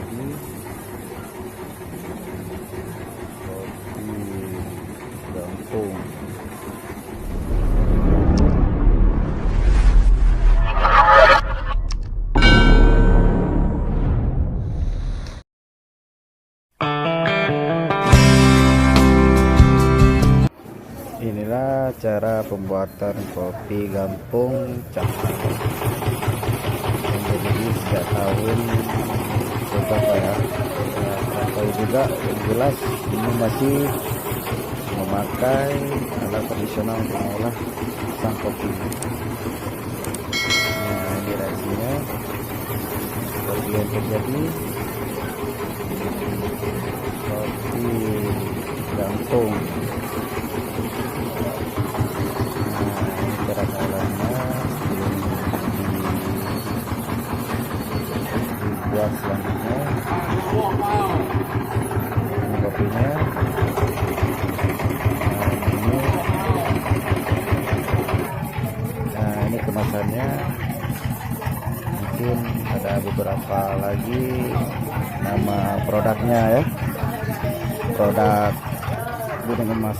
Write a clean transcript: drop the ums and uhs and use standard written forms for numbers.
terjadi. Kopi Gampung. Inilah cara pembuatan kopi Gampung Cap yang berdiri sejak tahun berapa ya, saya tahu juga. Yang jelas ini masih memakai alat tradisional untuk mengolah sang kopi. Nah, ini reaksinya kopi yang terjadi. Kopi Gampung. Cara olahnya dibuat selanjutnya. Ini kopinya. Nah ini kemasannya. Mungkin ada beberapa lagi nama produknya ya. Produk Gunung Emas.